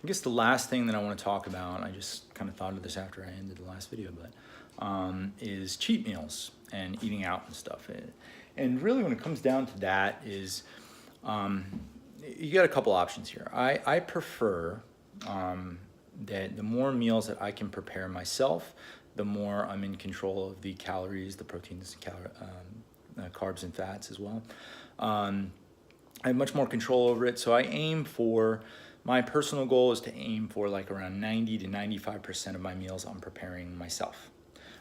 I guess the last thing that I want to talk about, I just kind of thought of this after I ended the last video, but is cheat meals and eating out and stuff. And really when it comes down to that is you got a couple options here. I prefer that the more meals that I can prepare myself, the more I'm in control of the calories, the proteins, carbs and fats as well. I have much more control over it. So I aim for, my personal goal is to aim for like around 90 to 95% of my meals I'm preparing myself,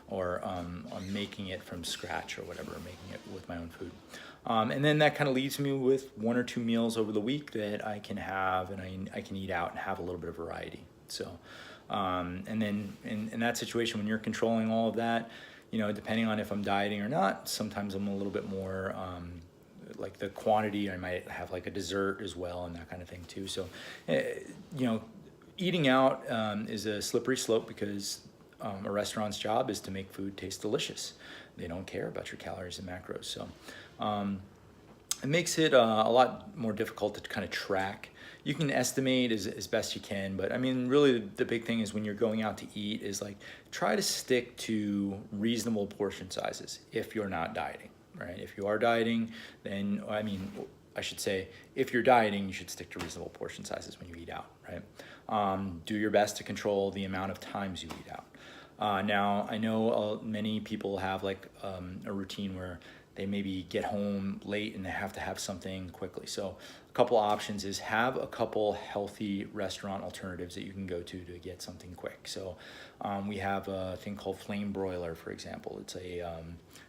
or I'm making it from scratch or whatever, making it with my own food. And then that kind of leaves me with 1 or 2 meals over the week that I can have, and I can eat out and have a little bit of variety. So, and then in that situation, when you're controlling all of that, you know, depending on if I'm dieting or not, sometimes I'm a little bit more, like the quantity, I might have like a dessert as well and that kind of thing too. So, you know, eating out is a slippery slope because a restaurant's job is to make food taste delicious. They don't care about your calories and macros. So it makes it a lot more difficult to kind of track. You can estimate as best you can, but I mean, really the big thing is when you're going out to eat is like, try to stick to reasonable portion sizes if you're not dieting, right? If you are dieting, then, I mean, I should say, if you're dieting, you should stick to reasonable portion sizes when you eat out, right? Do your best to control the amount of times you eat out. Now, I know many people have like a routine where they maybe get home late and they have to have something quickly. So a couple options is have a couple healthy restaurant alternatives that you can go to get something quick. So we have a thing called Flame Broiler, for example. It's a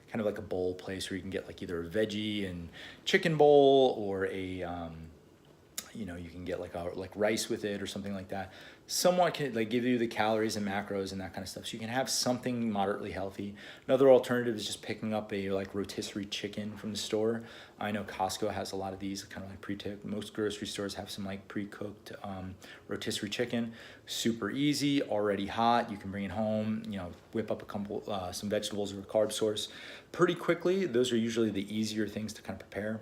kind of like a bowl place where you can get like either a veggie and chicken bowl, or a you know, you can get like rice with it or something like that. Somewhat can like give you the calories and macros and that kind of stuff. So you can have something moderately healthy. Another alternative is just picking up a like rotisserie chicken from the store. I know Costco has a lot of these kind of like pre-cooked. Most grocery stores have some like pre-cooked rotisserie chicken. Super easy, already hot. You can bring it home, you know, whip up a couple, some vegetables or a carb source pretty quickly. Those are usually the easier things to kind of prepare.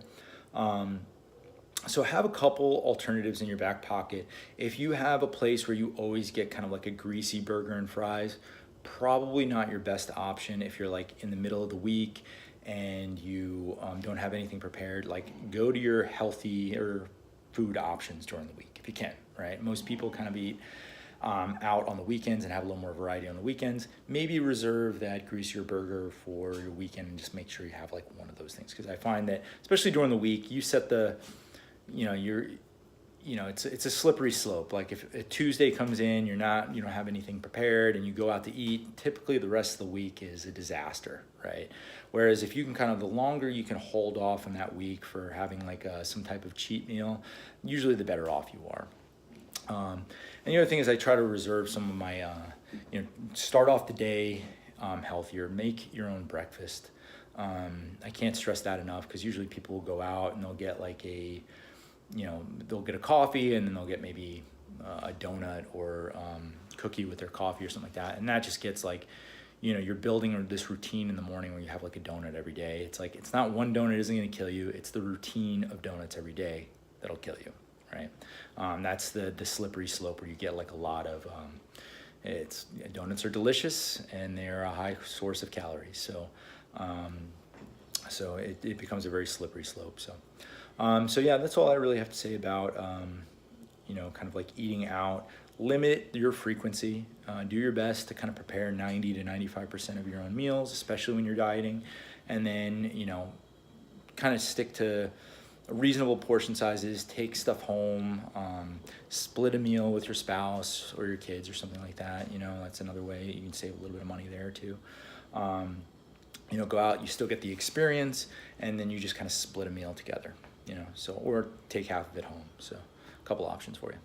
So have a couple alternatives in your back pocket. If you have a place where you always get kind of like a greasy burger and fries, probably not your best option if you're like in the middle of the week and you don't have anything prepared. Like, go to your healthier food options during the week if you can, right? Most people kind of eat out on the weekends and have a little more variety on the weekends. Maybe reserve that greasier burger for your weekend and just make sure you have like one of those things. Because I find that, especially during the week, you set the, you know, it's a slippery slope. Like if a Tuesday comes in, you don't have anything prepared and you go out to eat, typically the rest of the week is a disaster, right? Whereas if you can kind of, the longer you can hold off on that week for having like some type of cheat meal, usually the better off you are. And the other thing is I try to reserve some of my, you know, start off the day healthier, make your own breakfast. I can't stress that enough because usually people will go out and they'll get like you know, they'll get a coffee and then they'll get maybe a donut or cookie with their coffee or something like that. And that just gets like, you know, you're building this routine in the morning where you have like a donut every day. It's like, it's not one donut isn't going to kill you. It's the routine of donuts every day that'll kill you, right? That's the slippery slope where you get like a lot of, donuts are delicious and they're a high source of calories. So, so it becomes a very slippery slope. So yeah, that's all I really have to say about, you know, kind of like eating out. Limit your frequency. Do your best to kind of prepare 90 to 95% of your own meals, especially when you're dieting. And then, you know, kind of stick to reasonable portion sizes, take stuff home, split a meal with your spouse or your kids or something like that. You know, that's another way you can save a little bit of money there too. You know, go out, you still get the experience, and then you just kind of split a meal together, you know, so, or take half of it home. So a couple options for you.